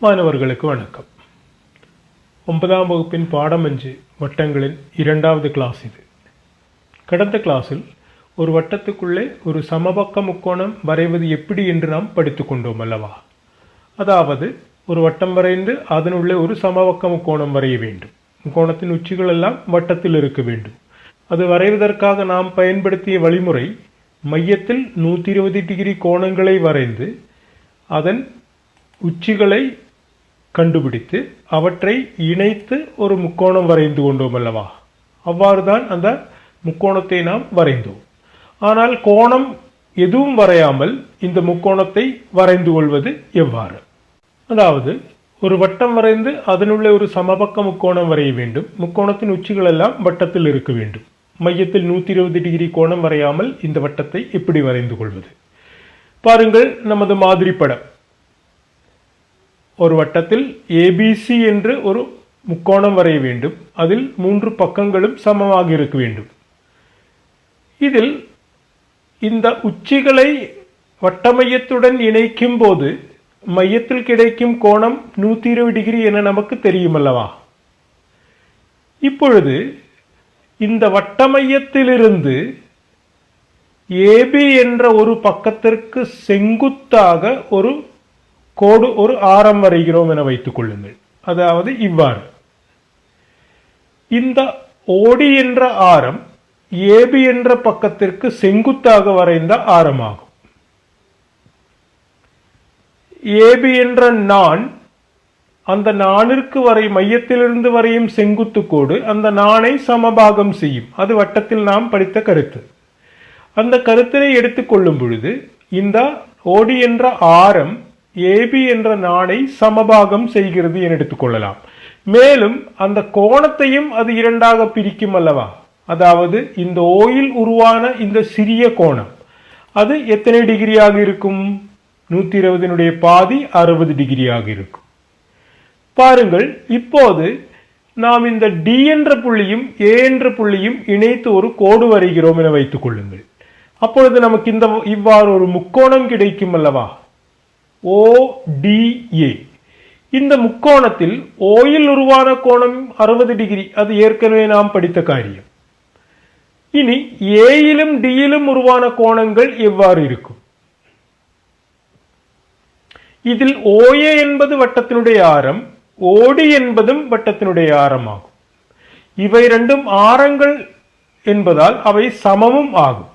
மாணவர்களுக்கு வணக்கம். 9ஆம் வகுப்பின் பாடம் 5 வட்டங்களின் 2வது கிளாஸ் இது. கடந்த கிளாஸில் ஒரு வட்டத்துக்குள்ளே ஒரு சமபக்க முக்கோணம் வரைவது எப்படி என்று நாம் படித்து கொண்டோம் அல்லவா? அதாவது ஒரு வட்டம் வரைந்து அதனுள்ளே ஒரு சமபக்க முக்கோணம் வரைய வேண்டும். முக்கோணத்தின் உச்சிகள் எல்லாம் வட்டத்தில் இருக்க வேண்டும். அது வரைவதற்காக நாம் பயன்படுத்திய வழிமுறை மையத்தில் 120 டிகிரி கோணங்களை வரைந்து அதன் உச்சிகளை கண்டுபிடித்து அவற்றை இணைத்து ஒரு முக்கோணம் வரைந்து கொண்டோம் அல்லவா? அவ்வாறுதான் அந்த முக்கோணத்தை நாம் வரைந்தோம். ஆனால் கோணம் எதுவும் வரையாமல் இந்த முக்கோணத்தை வரைந்து கொள்வது எவ்வாறு? அதாவது ஒரு வட்டம் வரைந்து அதனுள்ளே ஒரு சமபக்க முக்கோணம் வரைய வேண்டும். முக்கோணத்தின் உச்சிகள் எல்லாம் வட்டத்தில் இருக்க வேண்டும். மையத்தில் 120 டிகிரி கோணம் வரையாமல் இந்த வட்டத்தை எப்படி வரைந்து கொள்வது? பாருங்கள், நமது மாதிரி படம். ஒரு வட்டத்தில் ஏபிசி என்று ஒரு முக்கோணம் வரைய வேண்டும். அதில் 3 பக்கங்களும் சமமாக இருக்க வேண்டும். இதில் இந்த உச்சிகளை வட்ட மையத்துடன் இணைக்கும் போது மையத்தில் கிடைக்கும் கோணம் 120 டிகிரி என நமக்கு தெரியும் அல்லவா? இப்பொழுது இந்த வட்ட மையத்திலிருந்து ஏபி என்ற ஒரு பக்கத்திற்கு செங்குத்தாக ஒரு கோடு, ஒரு ஆரம் வரைகிறோம் என வைத்துக் கொள்ளுங்கள். அதாவது இவ்வாறு இந்த ஓடி என்ற ஆரம் ஏபி என்ற பக்கத்திற்கு செங்குத்தாக வரைந்த ஆரமாகும். ஏபி என்ற நான் அந்த நாணிற்கு மையத்திலிருந்து வரையும் செங்குத்து கோடு அந்த நாணை சமபாகம் செய்யும். அது வட்டத்தில் நாம் படித்த கருத்து. அந்த கருத்தினை எடுத்துக்கொள்ளும் பொழுது இந்த ஓடி என்ற ஆரம் ஏபி என்ற நாணை சமபாகம் செய்கிறது என எடுத்துக்கொள்ளலாம். மேலும் அந்த கோணத்தையும் அது இரண்டாக பிரிக்கும் அல்லவா? அதாவது இந்த ஓயில் உருவான இந்த சிறிய கோணம் அது எத்தனை டிகிரியாக இருக்கும்? 120 பாதி 60 டிகிரியாக இருக்கும். பாருங்கள், இப்போது நாம் இந்த டி என்ற புள்ளியும் ஏ என்ற புள்ளியும் இணைத்து ஒரு கோடு வரைகிறோம் என வைத்துக் கொள்ளுங்கள். அப்பொழுது நமக்கு இவ்வாறு ஒரு முக்கோணம் கிடைக்கும் அல்லவா? ODA. இந்த முக்கோணத்தில் ஓயில் உருவான கோணம் 60 டிகிரி. அது ஏற்கனவே நாம் படித்த காரியம். இனி ஏயிலும் டியிலும் உருவான கோணங்கள் எவ்வாறு இருக்கும்? இதில் OA என்பது வட்டத்தினுடைய ஆரம், OD என்பதும் வட்டத்தினுடைய ஆரமாகும். இவை ரெண்டும் ஆரங்கள் என்பதால் அவை சமமும் ஆகும்.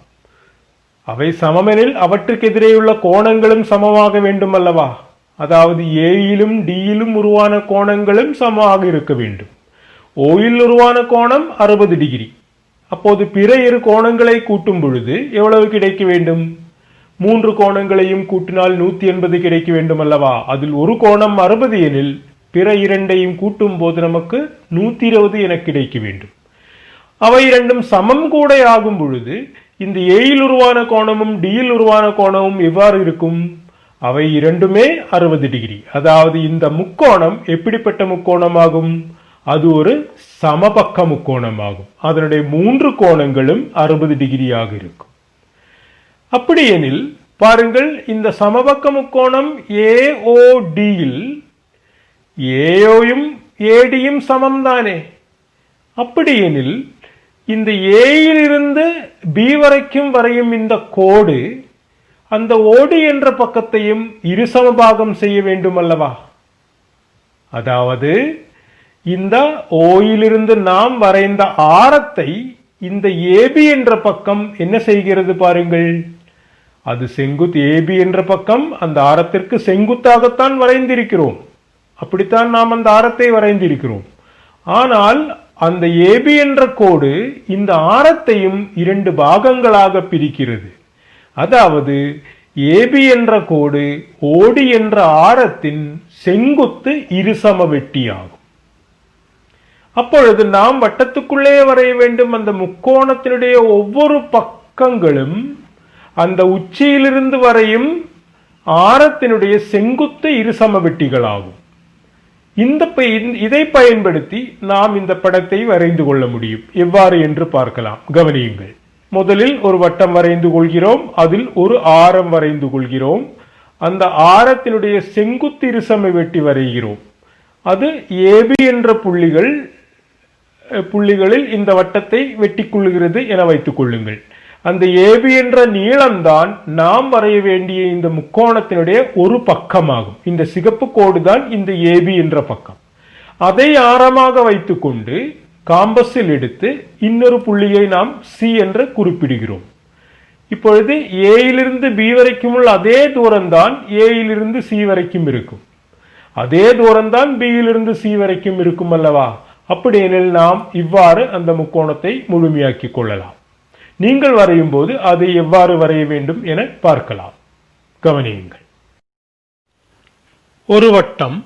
அவை சமமெனில் அவற்றுக்கு எதிரேயுள்ள கோணங்களும் சமமாக வேண்டும் அல்லவா? அதாவது ஏயிலும் டியிலும் உருவான கோணங்களும் சமமாக இருக்க வேண்டும். ஓயில் உருவான கோணம் 60 டிகிரி. அப்போது பிற இரு கோணங்களை கூட்டும் பொழுது எவ்வளவு கிடைக்க வேண்டும்? 3 கோணங்களையும் கூட்டினால் 180 கிடைக்க வேண்டும் அல்லவா? அதில் ஒரு கோணம் 60 எனில் பிற இரண்டையும் கூட்டும் போது நமக்கு 120 என கிடைக்க வேண்டும். அவை இரண்டும் சமம் கூட ஆகும் பொழுது இந்த ஏயில் உருவான கோணமும் டியில் உருவான கோணமும் எவ்வாறு இருக்கும்? அவை இரண்டுமே 60 டிகிரி. அதாவது இந்த முக்கோணம் எப்படிப்பட்ட முக்கோணமாகும்? அது ஒரு சமபக்க முக்கோணமாகும். அதனுடைய 3 கோணங்களும் 60 டிகிரியாக இருக்கும். அப்படியெனில் பாருங்கள், இந்த சமபக்க முக்கோணம் ஏஓடியில் ஏஓயும் ஏடியும் சமம் தானே? அப்படியெனில் இந்த ஏயிலிருந்து பி வரைக்கும் வரையும் இந்த கோடு அந்த ஓடி என்ற பக்கத்தையும் இருசமபாகம் செய்ய வேண்டும் அல்லவா? அதாவது இந்த ஓயிலிருந்து நாம் வரைந்த ஆரத்தை இந்த ஏபி என்ற பக்கம் என்ன செய்கிறது பாருங்கள்? அது செங்குத்து ஏபி என்ற பக்கம் அந்த ஆரத்திற்கு செங்குத்தாகத்தான் வரைந்திருக்கிறோம். அப்படித்தான் நாம் அந்த ஆரத்தை வரைந்திருக்கிறோம். ஆனால் அந்த ஏபி என்ற கோடு இந்த ஆரத்தையும் 2 பாகங்களாக பிரிக்கிறது. அதாவது ஏபி என்ற கோடு ஓடி என்ற ஆரத்தின் செங்குத்து இருசமவெட்டியாகும். அப்பொழுது நாம் வட்டத்துக்குள்ளே வரைய வேண்டும். அந்த முக்கோணத்தினுடைய ஒவ்வொரு பக்கங்களும் அந்த உச்சியிலிருந்து வரையும் ஆரத்தினுடைய செங்குத்து இருசமவெட்டிகளாகும். இதை பயன்படுத்தி நாம் இந்த படத்தை வரைந்து கொள்ள முடியும். எவ்வாறு என்று பார்க்கலாம். கவனியுங்கள். முதலில் ஒரு வட்டம் வரைந்து கொள்கிறோம். அதில் ஒரு ஆரம் வரைந்து கொள்கிறோம். அந்த ஆரத்தினுடைய செங்குத்து இருசமவெட்டி வரைகிறோம். அது ஏபி என்ற புள்ளிகளில் இந்த வட்டத்தை வெட்டி கொள்ளுகிறது என வைத்துக் கொள்ளுங்கள். அந்த ஏபி என்ற நீளம்தான் நாம் வரைய வேண்டிய இந்த முக்கோணத்தினுடைய ஒரு பக்கமாகும். இந்த சிகப்பு கோடு தான் இந்த ஏபி என்ற பக்கம். அதை ஆரமாக வைத்துக்கொண்டு காம்பஸில் எடுத்து இன்னொரு புள்ளியை நாம் சி என்று குறிப்பிடுகிறோம். இப்பொழுது ஏயிலிருந்து பி வரைக்கும் உள்ள அதே தூரம்தான் ஏயிலிருந்து சி வரைக்கும் இருக்கும். அதே தூரம்தான் பியிலிருந்து சி வரைக்கும் இருக்கும் அல்லவா? அப்படியெனில் நாம் இவ்வாறு அந்த முக்கோணத்தை முழுமையாக்கிக் கொள்ளலாம். நீங்கள் வரையும் போது அதை எவ்வாறு வரைய வேண்டும் என பார்க்கலாம். கவனியுங்கள். ஒரு வட்டம்,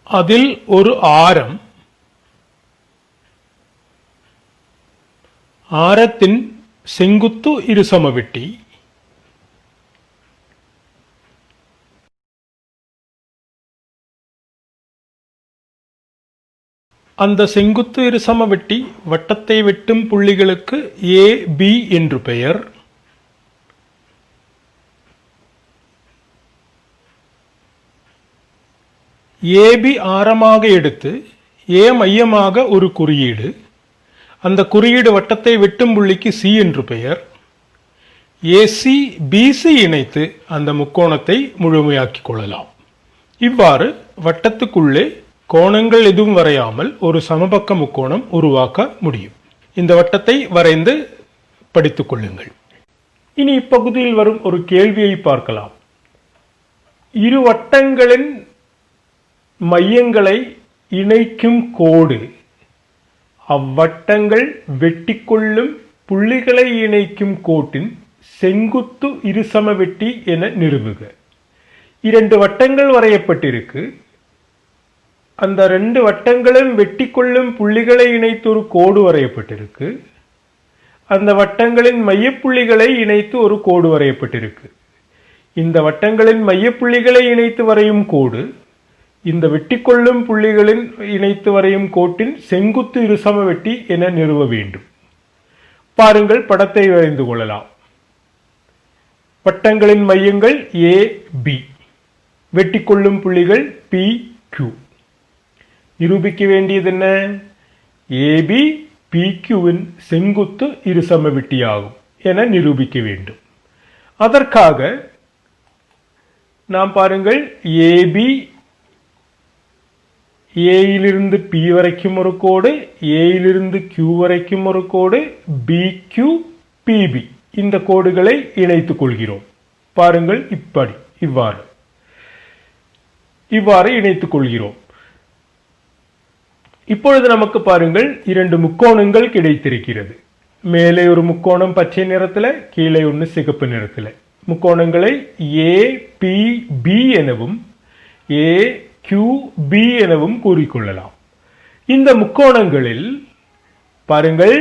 அதில் ஒரு ஆரம், ஆரத்தின் செங்குத்து இருசமவெட்டி, அந்த செங்குத்து இருசமவெட்டி வட்டத்தை வெட்டும் புள்ளிகளுக்கு ஏ பி என்று பெயர். ஏபி ஆரமாக எடுத்து ஏ மையமாக ஒரு குறியீடு. அந்த குறியீடு வட்டத்தை வெட்டும் புள்ளிக்கு சி என்று பெயர். ஏசி பிசி இணைத்து அந்த முக்கோணத்தை முழுமையாக்கிக் கொள்ளலாம். இவ்வாறு வட்டத்துக்குள்ளே கோணங்கள் எதுவும் வரையாமல் ஒரு சமபக்க முக்கோணம் உருவாக்க முடியும். இந்த வட்டத்தை வரைந்து படித்துக் கொள்ளுங்கள். இனி இப்பகுதியில் வரும் ஒரு கேள்வியை பார்க்கலாம். இரு வட்டங்களின் மையங்களை இணைக்கும் கோடு அவ்வட்டங்கள் வெட்டிக்கொள்ளும் புள்ளிகளை இணைக்கும் கோட்டின் செங்குத்து இருசமவெட்டி என நிறுவுக. 2 வட்டங்கள் வரையப்பட்டிருக்கு. அந்த 2 வட்டங்களும் வெட்டிக்கொள்ளும் புள்ளிகளை இணைத்து ஒரு கோடு வரையப்பட்டிருக்கு. அந்த வட்டங்களின் மையப்புள்ளிகளை இணைத்து ஒரு கோடு வரையப்பட்டிருக்கு. இந்த வட்டங்களின் மையப்புள்ளிகளை இணைத்து வரையும் கோடு இந்த வெட்டிக்கொள்ளும் புள்ளிகளின் இணைத்து வரையும் கோட்டின் செங்குத்து இருசமவெட்டி என நிறுவ வேண்டும். பாருங்கள், படத்தை வரைந்து கொள்ளலாம். வட்டங்களின் மையங்கள் ஏ பி, வெட்டிக்கொள்ளும் புள்ளிகள் பி கியூ. நிரூபிக்க வேண்டியது என்ன? ஏபி பிக்யூவின் செங்குத்து இருசமவெட்டியாகும் என நிரூபிக்க வேண்டும். அதற்காக நாம் பாருங்கள், ஏபி ஏயிலிருந்து பி வரைக்கும் ஒரு கோடு, ஏயிலிருந்து கியூ வரைக்கும் ஒரு கோடு, பி கியூ பிபி இந்த கோடுகளை இணைத்துக் கொள்கிறோம். பாருங்கள், இவ்வாறு இணைத்துக் கொள்கிறோம். இப்பொழுது நமக்கு பாருங்கள், 2 முக்கோணங்கள் கிடைத்திருக்கிறது. மேலே ஒரு முக்கோணம் பச்சை நிறத்தில், கீழே ஒன்று சிகப்பு நிறத்தில். முக்கோணங்களை ஏ பி பி எனவும் ஏ கியூ பி எனவும் கூறிக்கொள்ளலாம். இந்த முக்கோணங்களில் பாருங்கள்,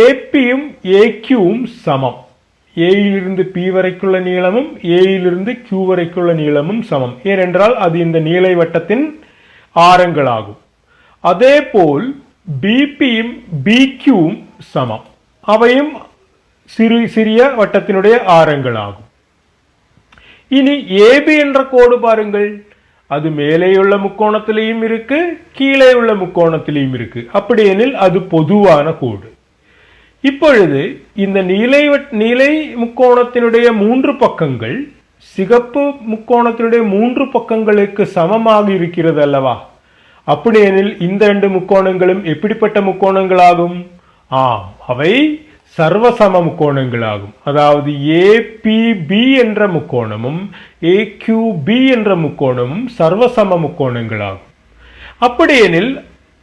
ஏபியும் ஏக்யூவும் சமம். ஏயிலிருந்து பி வரைக்குள்ள நீளமும் ஏயிலிருந்து கியூ வரைக்குள்ள நீளமும் சமம். ஏனென்றால் அது இந்த நீளை வட்டத்தின் ஆரங்களாகும். அதேபோல் பிபியும் பிக்யூவும் சமம். அவையும் சிறிய வட்டத்தினுடைய ஆரங்களாகும். இனி ஏபி என்ற கோடு பாருங்கள், அது மேலேயுள்ள முக்கோணத்திலையும் இருக்கு, கீழே உள்ள முக்கோணத்திலையும் இருக்கு. அப்படியெனில் அது பொதுவான கோடு. இப்பொழுது இந்த நீலை முக்கோணத்தினுடைய 3 பக்கங்கள் சிகப்பு முக்கோணத்தினுடைய 3 பக்கங்களுக்கு சமமாக இருக்கிறது அல்லவா? அப்படியெனில் இந்த 2 முக்கோணங்களும் எப்படிப்பட்ட முக்கோணங்களாகும்? அவை சர்வசம முக்கோணங்களாகும். அதாவது ஏபிபி என்ற முக்கோணமும் ஏக்யூபி என்ற முக்கோணமும் சர்வசம முக்கோணங்களாகும். அப்படியெனில்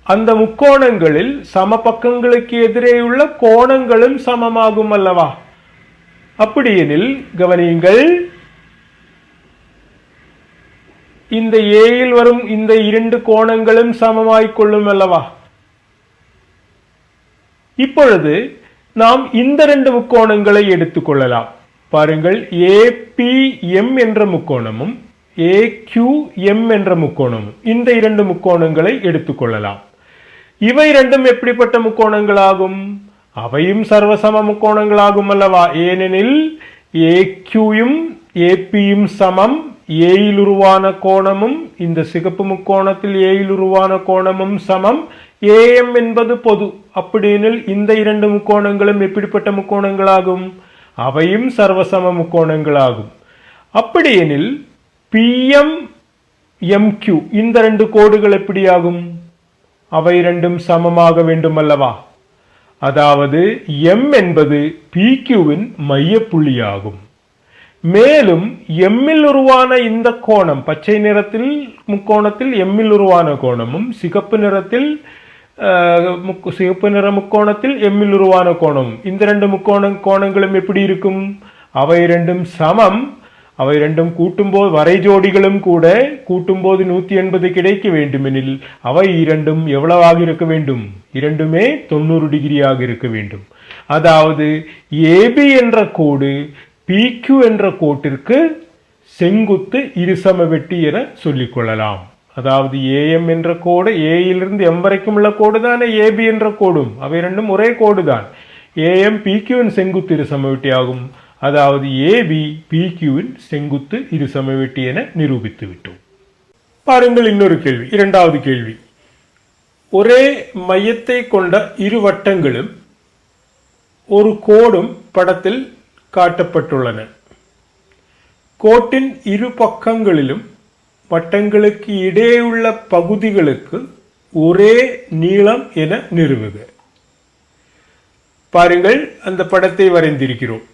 அந்த முக்கோணங்களில் சம பக்கங்களுக்கு எதிரேயுள்ள கோணங்களும் சமமாகும் அல்லவா? அப்படியெனில் கவனியுங்கள், இந்த ஏயில் வரும் இந்த இரண்டு கோணங்களும் சமமாய்க்கொள்ளும் அல்லவா? இப்பொழுது நாம் இந்த ரெண்டு முக்கோணங்களை எடுத்துக்கொள்ளலாம். பாருங்கள், ஏபிஎம் என்ற முக்கோணமும் ஏக்யூஎம் என்ற முக்கோணமும், இந்த இரண்டு முக்கோணங்களை எடுத்துக்கொள்ளலாம். இவை ரெண்டும் எப்படிப்பட்ட முக்கோணங்களாகும்? அவையும் சர்வசம முக்கோணங்களாகும் அல்லவா? ஏனெனில் ஏக்யூயும் ஏபியும் சமம். ஏயில் உருவான கோணமும் இந்த சிகப்பு முக்கோணத்தில் ஏயில் உருவான கோணமும் சமம். ஏஎம் என்பது பொது. அப்படியெனில் இந்த இரண்டு முக்கோணங்களும் எப்படிப்பட்ட முக்கோணங்களாகும்? அவையும் சர்வசம முக்கோணங்களாகும். அப்படியெனில் பிஎம் எம்கியூ இந்த ரெண்டு கோடுகள் எப்படியாகும்? அவை ரெண்டும் சமமாக வேண்டும் அல்லவா? அதாவது எம் என்பது பிக்யூவின் மைய புள்ளியாகும். மேலும் எம்மில் உருவான இந்த கோணம், பச்சை நிறத்தில் முக்கோணத்தில் எம்மில் உருவான கோணமும் சிகப்பு நிற முக்கோணத்தில் எம்மில் உருவான கோணமும், இந்த ரெண்டு கோணங்களும் எப்படி இருக்கும்? அவை ரெண்டும் சமம். அவை ரெண்டும் கூட்டும்போது வரை ஜோடிகளும் கூட கூட்டும்போது 180 கிடைக்க வேண்டுமெனில் அவை இரண்டும் எவ்வளவாக இருக்க வேண்டும்? இரண்டுமே 90 டிகிரியாக இருக்க வேண்டும். அதாவது ஏபி என்ற கோடு PQ என்ற கோட்டிற்கு செங்குத்து இருசமவெட்டி என சொல்லிக் கொள்ளலாம். அதாவது AM என்ற கோடு, ஏயிலிருந்து எம் வரைக்கும் உள்ள கோடு தானே ஏபி என்ற கோடும், அவை ரெண்டும் ஒரே கோடு தான். AM PQவின் செங்குத்து இருசமவெட்டி ஆகும். அதாவது ஏபி PQவின் செங்குத்து இருசமவெட்டி என நிரூபித்து விட்டோம். பாருங்கள், இன்னொரு கேள்வி, இரண்டாவது கேள்வி. ஒரே மையத்தை கொண்ட இரு வட்டங்களும் ஒரு கோடும் படத்தில் காட்டப்பட்டுள்ளன. கோட்டின் இரு பக்கங்களிலும் வட்டங்களுக்கு இடையுள்ள பகுதிகளுக்கு ஒரே நீளம் என நிறுவுக. பாருங்கள், அந்த படத்தை வரைந்திருக்கிறோம்.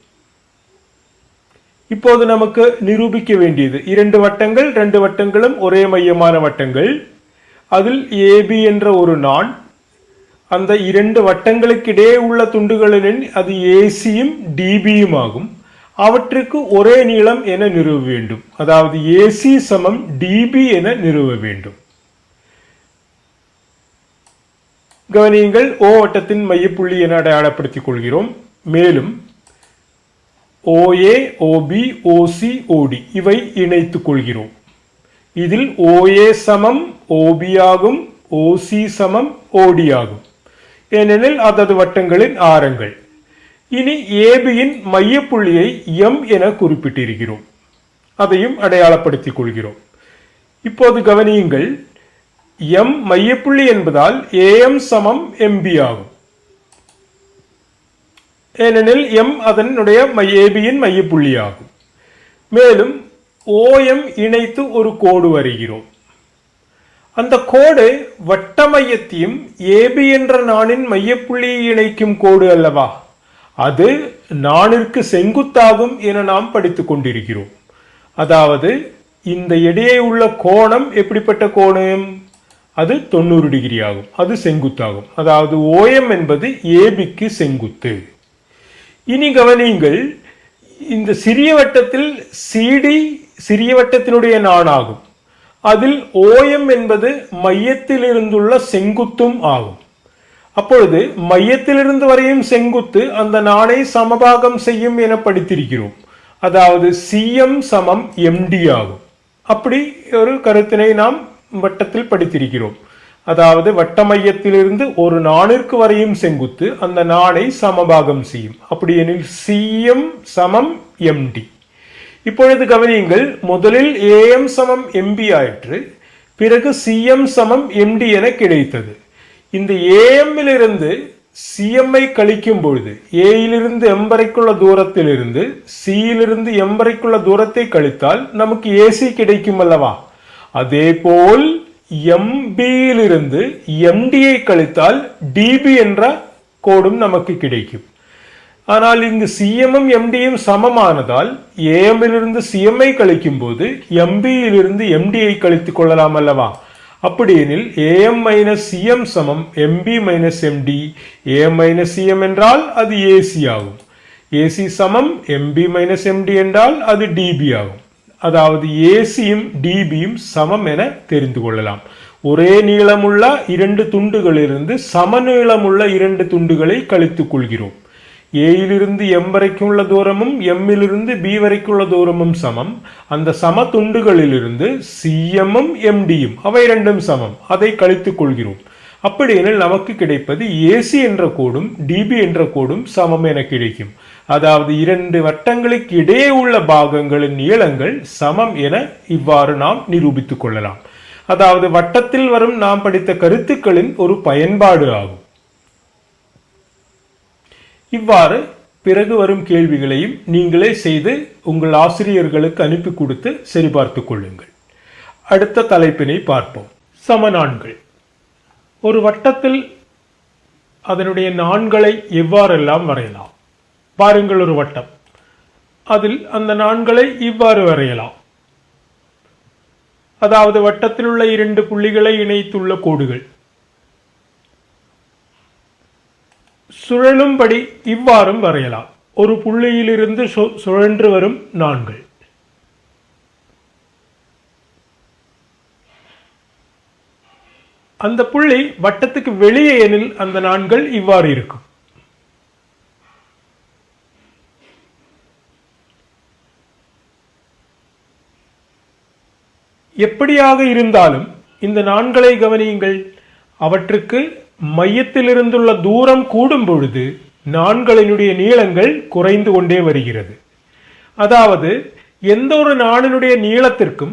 இப்போது நமக்கு நிரூபிக்க வேண்டியது இரண்டு வட்டங்கள், ரெண்டு வட்டங்களும் ஒரே மையமான வட்டங்கள். அதில் ஏபி என்ற ஒரு நாண், அந்த இரண்டு வட்டங்களுக்கிடையே உள்ள துண்டுகளின் அது ஏசியும் டிபியும் ஆகும். அவற்றுக்கு ஒரே நீளம் என நிறுவ வேண்டும். அதாவது ஏசி சமம் டிபி என நிறுவ வேண்டும். கவனியுங்கள், ஓ வட்டத்தின் மையப்புள்ளி என அடையாளப்படுத்திக் கொள்கிறோம். மேலும் OA, OB, OC, OD இவை இணைத்துக் கொள்கிறோம். இதில் OA சமம் OB ஆகும், OC சமம் OD ஆகும். ஏனெனில் அதது வட்டங்களின் ஆரங்கள். இனி ஏபியின் மையப்புள்ளியை M என குறிப்பிட்டிருக்கிறோம். அதையும் அடையாளப்படுத்திக் கொள்கிறோம். இப்போது கவனியுங்கள், M மையப்புள்ளி என்பதால் AM சமம் MB ஆகும். ஏனெனில் M அதனுடைய ஏபியின் மையப்புள்ளி ஆகும். மேலும் OM இணைத்து ஒரு கோடு வரைகிறோம். அந்த கோடு வட்ட மையத்தையும் ஏபி என்ற நாணின் மையப்புள்ளியை இணைக்கும் கோடு அல்லவா? அது நாணிற்கு செங்குத்தாகும் என நாம் படித்துக் கொண்டிருக்கிறோம். அதாவது இந்த இடையே உள்ள கோணம் எப்படிப்பட்ட கோணம்? அது 90 டிகிரி ஆகும், அது செங்குத்தாகும். அதாவது OM என்பது ஏபிக்கு செங்குத்து. இனி கவனியுங்கள், இந்த சிறிய வட்டத்தில் CD சிறிய வட்டத்தினுடைய நாணாகும். அதில் OM என்பது மையத்தில் இருந்துள்ள செங்குத்தும் ஆகும். அப்பொழுது மையத்திலிருந்து வரையும் செங்குத்து அந்த நாணை சமபாகம் செய்யும் என படித்திருக்கிறோம். அதாவது CM சமம் MD ஆகும். அப்படி ஒரு கருத்தினை நாம் வட்டத்தில் படித்திருக்கிறோம். அதாவது வட்ட மையத்திலிருந்து ஒரு நாணிற்கு வரையும் செங்குத்து அந்த நாணை சமபாகம் செய்யும். அப்படி எனில் CM சமம் MD. இப்பொழுது கவனியுங்கள், முதலில் AM சமம் MB ஆயிற்று, பிறகு CM சமம் MD என கிடைத்தது. இந்த AM இலிருந்து CM ஐ கழிக்கும் பொழுது ஏயிலிருந்து M வரைக்குள்ள தூரத்திலிருந்து சியிலிருந்து M வரைக்குள்ள தூரத்தை கழித்தால் நமக்கு AC கிடைக்கும் அல்லவா? அதே போல் MB யிலிருந்து MD ஐ கழித்தால் DB என்ற கோடும் நமக்கு கிடைக்கும். ஆனால் இங்கு சிஎம்மும் எம்டியும் சமமானதால் ஏஎம்மிலிருந்து சிஎம்ஐ கழிக்கும் போது எம்பியிலிருந்து எம்டியை கழித்துக் கொள்ளலாம் அல்லவா? அப்படியெனில் ஏஎம் மைனஸ் சிஎம் சமம் M P minus M D. A M minus C M என்றால் அது ஏசி ஆகும். ஏசி சமம் எம்பி மைனஸ் எம்டி என்றால் அது டிபி ஆகும். அதாவது ஏசியும் டிபியும் சமம் என தெரிந்து கொள்ளலாம். ஒரே நீளமுள்ள இரண்டு துண்டுகளிலிருந்து சமநீளமுள்ள இரண்டு துண்டுகளை கழித்துக் கொள்கிறோம். ஏயிலிருந்து எம் வரைக்கும் உள்ள தூரமும் எம்மிலிருந்து பி வரைக்கும் உள்ள தூரமும் சமம். அந்த சம துண்டுகளிலிருந்து சிஎம்மும் எம்டியும் அவை இரண்டும் சமம், அதை கழித்துக் கொள்கிறோம். அப்படியெனில் நமக்கு கிடைப்பது ஏசி என்ற கோடும் டிபி என்ற கோடும் சமம் என கிடைக்கும். அதாவது இரண்டு வட்டங்களுக்கு இடையே உள்ள பாகங்களின் நீளங்கள் சமம் என இவ்வாறு நாம் நிரூபித்துக் கொள்ளலாம். அதாவது வட்டத்தில் வரும் நாம் படித்த கருத்துக்களின் ஒரு பயன்பாடு ஆகும். இவ்வாறு பிறகு வரும் கேள்விகளையும் நீங்களே செய்து உங்கள் ஆசிரியர்களுக்கு அனுப்பி கொடுத்து சரிபார்த்துக் கொள்ளுங்கள். அடுத்த தலைப்பினை பார்ப்போம். சமநான்கள். ஒரு வட்டத்தில் அதனுடைய நான்களை எவ்வாறெல்லாம் வரையலாம்? பாருங்கள், ஒரு வட்டம், அதில் அந்த நான்களை இவ்வாறு வரையலாம். அதாவது வட்டத்தில் உள்ள இரண்டு புள்ளிகளை இணைத்துள்ள கோடுகள் சுழலும்படி இவ்வாறும் வரையலாம். ஒரு புள்ளியிலிருந்து சுழன்று வரும் நான்கள். அந்த புள்ளி வட்டத்துக்கு வெளியே எனில் அந்த நான்கள் இவ்வாறு இருக்கும். எப்படியாக இருந்தாலும் இந்த நான்களை கவனியுங்கள். அவற்றுக்கு மையத்தில் இருந்துள்ள தூரம் கூடும் பொழுது நான்களினுடைய நீளங்கள் குறைந்து கொண்டே வருகிறது. அதாவது எந்த ஒரு நாணினுடைய நீளத்திற்கும்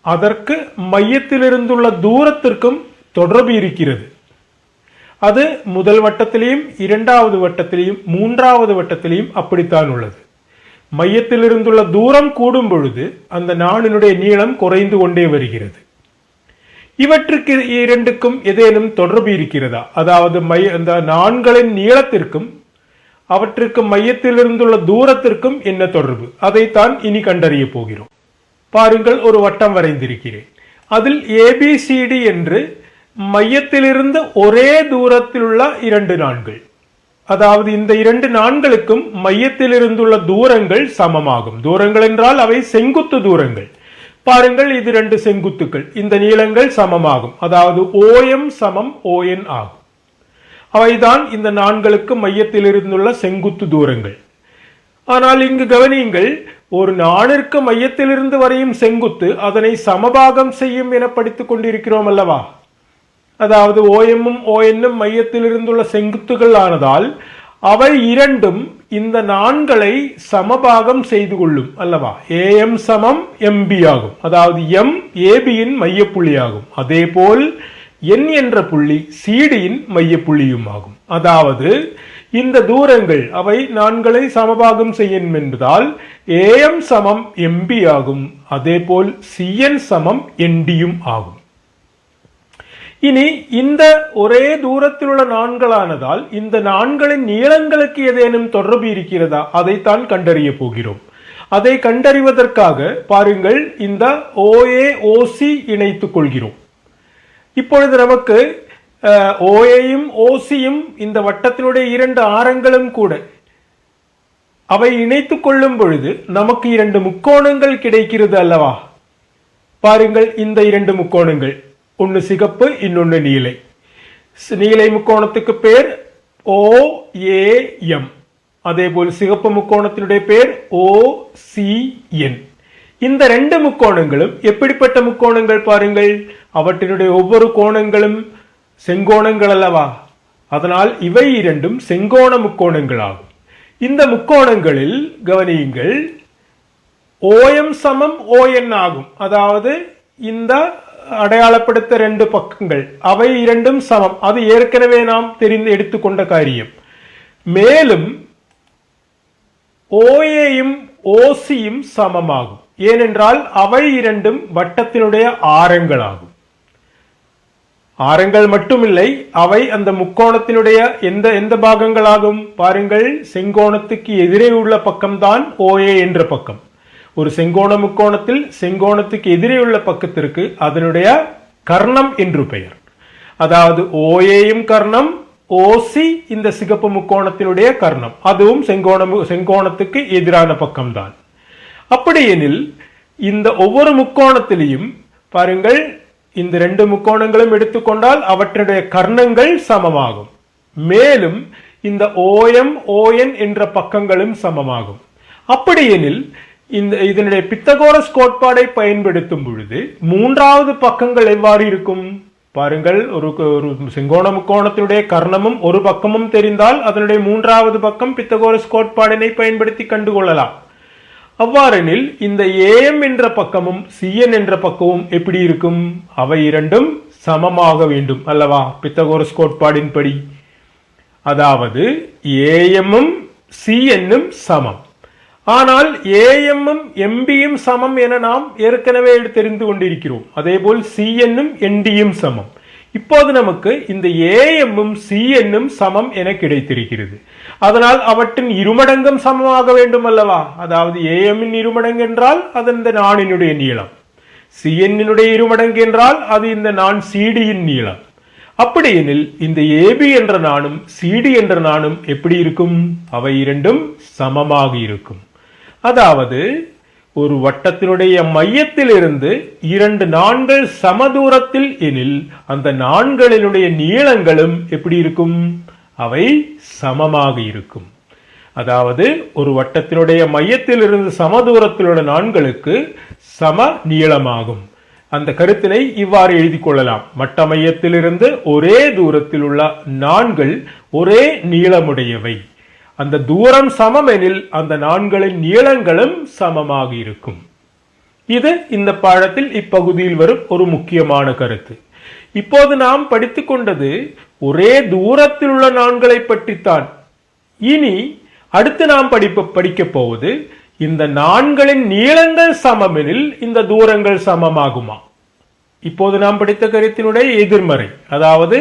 அதற்கு மையத்தில் இருந்துள்ள தூரத்திற்கும் தொடர்பு இருக்கிறது. அது முதல் வட்டத்திலையும் இரண்டாவது வட்டத்திலையும் மூன்றாவது வட்டத்திலையும் அப்படித்தான் உள்ளது. மையத்தில் இருந்துள்ள தூரம் கூடும் பொழுது அந்த நாணினுடைய நீளம் குறைந்து கொண்டே வருகிறது. இவற்றுக்கு இரண்டுக்கும் ஏதேனும் தொடர்பு இருக்கிறதா? அதாவது அந்த நான்களின் நீளத்திற்கும் அவற்றுக்கு மையத்தில் இருந்துள்ள தூரத்திற்கும் என்ன தொடர்பு? அதைத்தான் இனி கண்டறிய போகிறோம். பாருங்கள், ஒரு வட்டம் வரைந்திருக்கிறேன். அதில் ஏபிசிடி என்று மையத்திலிருந்து ஒரே தூரத்தில் உள்ள இரண்டு நான்கள். அதாவது இந்த இரண்டு நான்களுக்கும் மையத்தில் இருந்துள்ள தூரங்கள் சமமாகும். தூரங்கள் என்றால் அவை செங்குத்து தூரங்கள். பாருங்கள், இது இரண்டு செங்குத்துக்கள். இந்த நீளங்கள் சமமாகும். அதாவது ஓஎம் சமம் ஓஎன் ஆகும். அவைதான் இந்த நான்களுக்கு மையத்தில் இருந்துள்ள செங்குத்து தூரங்கள். ஆனால் இங்கு கவனியுங்கள், ஒரு நாணிற்கு மையத்திலிருந்து வரையும் செங்குத்து அதனை சமபாகம் செய்யும் என படித்துக் கொண்டிருக்கிறோம் அல்லவா? அதாவது ஓஎம்மும் ஓஎன்னும் மையத்தில் இருந்துள்ள செங்குத்துகள் ஆனதால் அவை இரண்டும் இந்த நான்களை சமபாகம் செய்து கொள்ளும் அல்லவா? ஏஎம் சமம் எம்பி ஆகும். அதாவது எம் ஏபியின் மையப்புள்ளி ஆகும். அதே போல் என் என்ற புள்ளி சிடியின் மையப்புள்ளியும் ஆகும். அதாவது இந்த தூரங்கள் அவை நான்களை சமபாகம் செய்யும் என்பதால் ஏஎம் சமம் எம்பி ஆகும். அதே போல் சிஎன் சமம் என்டியும் ஆகும். இனி இந்த ஒரே தூரத்தில் உள்ள நான்களானதால் இந்த நான்களின் நீளங்களுக்கு ஏதேனும் தொடர்பு இருக்கிறதா? அதைத்தான் கண்டறிய போகிறோம். அதை கண்டறிவதற்காக பாருங்கள், இந்த ஓஏ ஓசி இணைத்துக் கொள்கிறோம். இப்பொழுது நமக்கு ஓஏயும் ஓசியும் இந்த வட்டத்தினுடைய இரண்டு ஆரங்களும் கூட அவை இணைத்துக் கொள்ளும் பொழுது நமக்கு இரண்டு முக்கோணங்கள் கிடைக்கிறது அல்லவா? பாருங்கள், இந்த இரண்டு முக்கோணங்கள், ஒன்னு சிகப்பு, இன்னொன்னு நீலை. நீலை முக்கோணத்துக்கு பேர் OAM. அதே போல் சிகப்பு முக்கோணத்தினுடைய பேர் OCN. இந்த ரெண்டு முக்கோணங்களும் எப்படிப்பட்ட முக்கோணங்கள் பாருங்கள், அவற்றினுடைய ஒவ்வொரு கோணங்களும் செங்கோணங்கள் அல்லவா? அதனால் இவை இரண்டும் செங்கோண முக்கோணங்கள் ஆகும். இந்த முக்கோணங்களில் கவனியுங்கள், OM சமம் ON ஆகும். அதாவது இந்த அடையாளப்படுத்த ரெண்டு பக்கங்கள் அவை இரண்டும் சமம். அது ஏற்கனவே நாம் தெரிந்து எடுத்துக்கொண்ட காரியம். மேலும் ஓஏயும் ஓசியும் சமமாகும். ஏனென்றால் அவை இரண்டும் வட்டத்தினுடைய ஆரங்களாகும். ஆரங்கள் மட்டுமில்லை, அவை அந்த முக்கோணத்தினுடைய எந்த எந்த பாகங்களாகும் பாருங்கள். செங்கோணத்துக்கு எதிரே உள்ள பக்கம்தான் OA என்ற பக்கம். ஒரு செங்கோண முக்கோணத்தில் செங்கோணத்துக்கு எதிரே உள்ள பக்கத்திற்கு அதனுடைய கர்ணம் என்று பெயர். அதாவது OAயும் கர்ணம், OC இந்த சிகப்பு முக்கோணத்தினுடைய கர்ணம், அதுவும் செங்கோணத்துக்கு எதிரான பக்கம்தான். அப்படியெனில் இந்த ஒவ்வொரு முக்கோணத்திலையும் பாருங்கள், இந்த ரெண்டு முக்கோணங்களும் எடுத்துக்கொண்டால் அவற்றுடைய கர்ணங்கள் சமமாகும். மேலும் இந்த OM ON என்ற பக்கங்களும் சமமாகும். அப்படியெனில் இதனுடைய பித்தகோரஸ் கோட்பாடை பயன்படுத்தும் பொழுது மூன்றாவது பக்கங்கள் எவ்வாறு இருக்கும் பாருங்கள். ஒரு செங்கோண முக்கோணத்தினுடைய கர்ணமும் ஒரு பக்கமும் தெரிந்தால் அதனுடைய மூன்றாவது பக்கம் பித்தகோரஸ் கோட்பாடினை பயன்படுத்தி கண்டுகொள்ளலாம். அவ்வாறெனில் இந்த AM என்ற பக்கமும் CN என்ற பக்கமும் எப்படி இருக்கும்? அவை இரண்டும் சமமாக வேண்டும் அல்லவா பித்தகோரஸ் கோட்பாடின்படி. அதாவது AMம் CNம் சமம். ஆனால் AMம் MBயும் சமம் என நாம் ஏற்கனவே தெரிந்து கொண்டிருக்கிறோம். அதேபோல் CNம் NDயும் சமம். இப்போது நமக்கு இந்த AMம் CNம் சமம் என கிடைத்திருக்கிறது. அதனால் அவற்றின் இருமடங்கும் சமமாக வேண்டும் அல்லவா? அதாவது AMன் இருமடங்கு என்றால் அது இந்த நாணினுடைய நீளம், CNனுடைய இருமடங்கு என்றால் அது இந்த நாண் CDயின் நீளம். அப்படியெனில் இந்த AB என்ற நாணும் CD என்ற நாணும் எப்படி இருக்கும்? அவை இரண்டும் சமமாக இருக்கும். அதாவது ஒரு வட்டத்தினுடைய மையத்திலிருந்து இரண்டு நாண்கள் சமதூரத்தில் எனில் அந்த நாண்களினுடைய நீளங்களும் எப்படி இருக்கும்? அவை சமமாக இருக்கும். அதாவது ஒரு வட்டத்தினுடைய மையத்திலிருந்து சமதூரத்தில் உள்ள நாண்களுக்கு சம நீளமாகும். அந்த கருத்தினை இவ்வாறு எழுதி கொள்ளலாம். மட்ட மையத்திலிருந்து ஒரே தூரத்தில் உள்ள நாண்கள் ஒரே நீளமுடையவை. அந்த தூரம் சமம் எனில் அந்த நாண்களின் நீளங்களும் சமமாக இருக்கும். இது இந்த பாடத்தில் இப்பகுதியில் வரும் ஒரு முக்கியமான கருத்து. இப்போது நாம் படித்துக் கொண்டது ஒரே தூரத்தில் உள்ள நாண்களை பற்றித்தான். இனி அடுத்து நாம் படிக்கப் போவது இந்த நாண்களின் நீளங்கள் சமமெனில் இந்த தூரங்கள் சமமாகுமா? இப்போது நாம் படித்த கருத்தினுடைய எதிர்மறை. அதாவது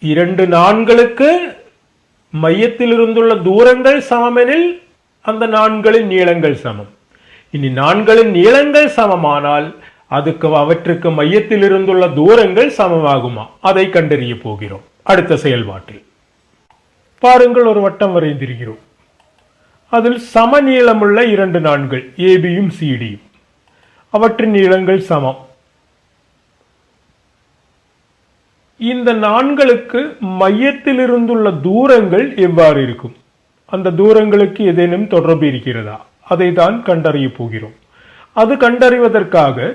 இரண்டு நாண்களுக்கு மையத்தில் இருந்துள்ள தூரங்கள் சமமெனில் அந்த நாண்களின் நீளங்கள் சமம். இனி நாண்களின் நீளங்கள் சமமானால் அவற்றுக்கு மையத்தில் இருந்துள்ள தூரங்கள் சமமாகுமா? அதை கண்டறிய போகிறோம் அடுத்த செயல்பாட்டில். பாருங்கள், ஒரு வட்டம் வரைந்திருக்கிறோம். அதில் சம நீளமுள்ள இரண்டு நாண்கள் ABயும் CDயும். அவற்றின் நீளங்கள் சமம். இந்த நாண்களுக்கு மையத்தில் இருந்துள்ள தூரங்கள் எவ்வாறு இருக்கும்? அந்த தூரங்களுக்கு ஏதேனும் தொடர்பு இருக்கிறதா? அதை தான் கண்டறிய போகிறோம். அது கண்டறிவதற்காக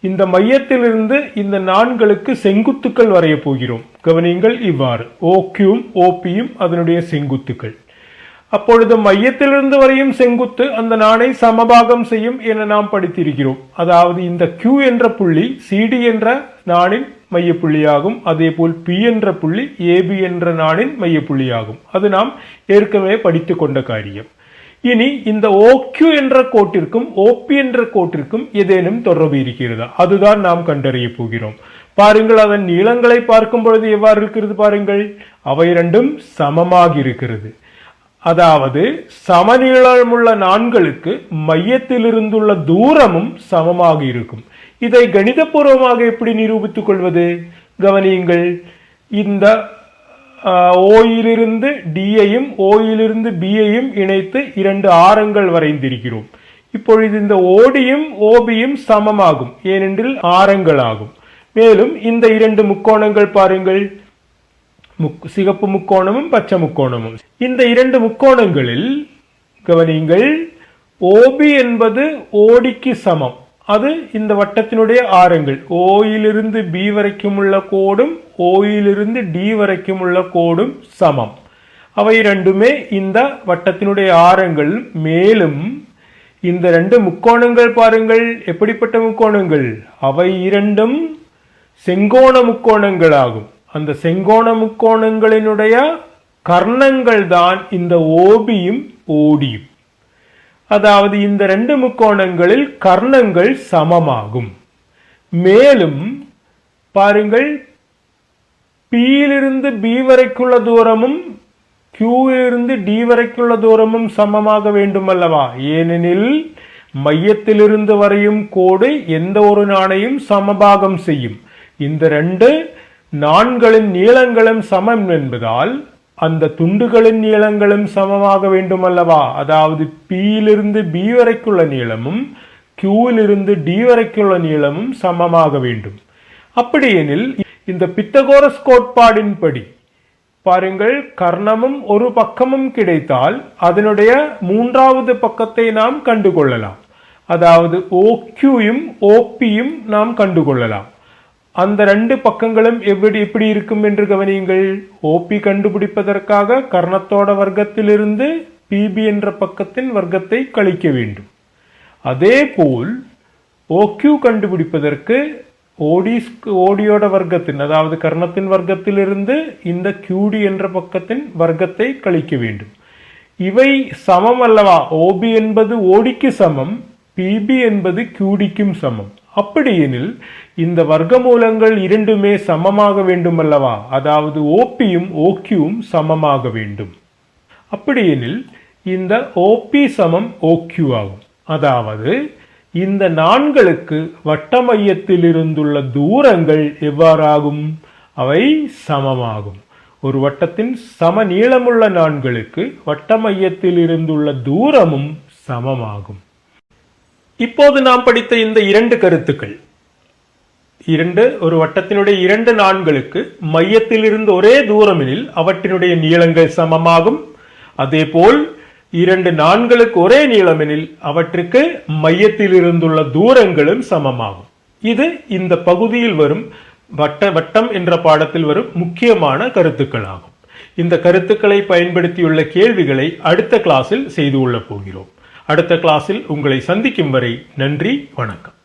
இந்த மையத்திலிருந்து இந்த நாண்களுக்கு செங்குத்துக்கள் வரைய போகிறோம். கவனியுங்கள், இவ்வாறு OQயும் OPயும் அதனுடைய செங்குத்துக்கள். அப்பொழுது மையத்திலிருந்து வரையும் செங்குத்து அந்த நாணை சமபாகம் செய்யும் என நாம் படித்திருக்கிறோம். அதாவது இந்த Q என்ற புள்ளி CD என்ற நாணின் மையப்புள்ளியாகும். அதே போல் P என்ற புள்ளி AB என்ற நாணின் மையப்புள்ளியாகும். அது நாம் ஏற்கனவே படித்துக் கொண்ட காரியம். இனி இந்த OQ என்ற கோட்டிற்கும் OP என்ற கோட்டிற்கும் ஏதேனும் தொடர்பு இருக்கிறதா? அதுதான் நாம் கண்டறிய போகிறோம். பாருங்கள், அதன் நீளங்களை பார்க்கும் பொழுது எவ்வாறு இருக்கிறது பாருங்கள். அவை இரண்டும் சமமாக இருக்கிறது. அதாவது சமநீளமுள்ள நாண்களுக்கு மையத்தில் இருந்துள்ள தூரமும் சமமாக இருக்கும். இதை கணிதபூர்வமாக எப்படி நிரூபித்துக் கொள்வது? கவனியுங்கள், இந்த ஓயிலிருந்து டியையும் ஓயிலிருந்து பியையும் இணைத்து இரண்டு ஆரங்கள் வரைந்திருக்கிறோம். இப்பொழுது இந்த ஓடியும் ஓபியும் சமமாகும், ஏனென்றில் ஆரங்கள் ஆகும். மேலும் இந்த இரண்டு முக்கோணங்கள் பாருங்கள், சிகப்பு முக்கோணமும் பச்சை முக்கோணமும். இந்த இரண்டு முக்கோணங்களில் கவனியுங்கள், ஓபி என்பது ஓடிக்கு சமம். அது இந்த வட்டத்தினுடைய ஆரங்கள். ஓயிலிருந்து பி வரைக்கும் உள்ள கோடும் ஓயிலிருந்து டி வரைக்கும் உள்ள கோடும் சமம். அவை இரண்டுமே இந்த வட்டத்தினுடைய ஆரங்கள். மேலும் இந்த ரெண்டு முக்கோணங்கள் பாருங்கள், எப்படிப்பட்ட முக்கோணங்கள்? அவை இரண்டும் செங்கோண முக்கோணங்கள் ஆகும். அந்த செங்கோண முக்கோணங்களினுடைய கர்ணங்கள் தான் இந்த ஓபியும் ஓடியும். அதாவது இந்த ரெண்டு முக்கோணங்களில் கர்ணங்கள் சமமாகும். மேலும் பாருங்கள், பியிலிருந்து பி வரைக்குள்ள தூரமும் கியூவிலிருந்து டி வரைக்குள்ள தூரமும் சமமாக வேண்டும் அல்லவா? ஏனெனில் மையத்திலிருந்து வரையும் கோடு எந்த ஒரு நாணையும் சமபாகம் செய்யும். இந்த ரெண்டு நான்களின் நீளங்களும் சமம் என்பதால் அந்த துண்டுகளின் நீளங்களும் சமமாக வேண்டும் அல்லவா? அதாவது பியிலிருந்து பி வரைக்குள்ள நீளமும் கியூவிலிருந்து டி வரைக்குள்ள நீளமும் சமமாக வேண்டும். அப்படியெனில் இந்த பித்தகோரஸ் கோட்பாடின்படி பாருங்கள், கர்ணமும் ஒரு பக்கமும் கிடைத்தால் அதனுடைய மூன்றாவது பக்கத்தை நாம் கண்டுகொள்ளலாம். அதாவது OQயும் OPயும் நாம் கண்டுகொள்ளலாம். அந்த ரெண்டு பக்கங்களும் எப்படி இருக்கும் என்று கவனியுங்கள். OP கண்டுபிடிப்பதற்காக கர்ணத்தோட வர்க்கத்திலிருந்து PB என்ற பக்கத்தின் வர்க்கத்தை கழிக்க வேண்டும். அதே போல் OQ கண்டுபிடிப்பதற்கு ஓடியோட வர்க்கத்தின், அதாவது கர்ணத்தின் வர்க்கத்திலிருந்து இந்த QD என்ற பக்கத்தின் வர்க்கத்தை கழிக்க வேண்டும். இவை சமம் அல்லவா? OB என்பது ODக்கு சமம், PB என்பது QDக்கும் சமம். அப்படியெனில் இந்த வர்க்கமூலங்கள் இரண்டுமே சமமாக வேண்டும் அல்லவா? அதாவது OPயும் OQவும் சமமாக வேண்டும். அப்படியெனில் இந்த OP சமம் OQ ஆகும். அதாவது இந்த நான்களுக்கு வட்ட மையத்தில் இருந்துள்ள தூரங்கள் எவ்வாறாகும்? அவை சமமாகும். ஒரு வட்டத்தின் சம நீளமுள்ள நான்களுக்கு வட்ட மையத்தில் இருந்துள்ள தூரமும் சமமாகும். இப்போது நாம் படித்த இந்த இரண்டு கருத்துக்கள், ஒரு வட்டத்தினுடைய இரண்டு நான்களுக்கு மையத்தில் இருந்து ஒரே தூரமெனில் அவற்றினுடைய நீளங்கள் சமமாகும். அதேபோல் இரண்டு நான்களுக்கு ஒரே நீளமெனில் அவற்றுக்கு மையத்தில் இருந்துள்ள தூரங்களும் சமமாகும். இது இந்த பகுதியில் வரும் வட்டம் என்ற பாடத்தில் வரும் முக்கியமான கருத்துக்கள் ஆகும். இந்த கருத்துக்களை பயன்படுத்தியுள்ள கேள்விகளை அடுத்த கிளாஸில் செய்து கொள்ளப் போகிறோம். அடுத்த கிளாஸில் உங்களை சந்திக்கும் வரை நன்றி, வணக்கம்.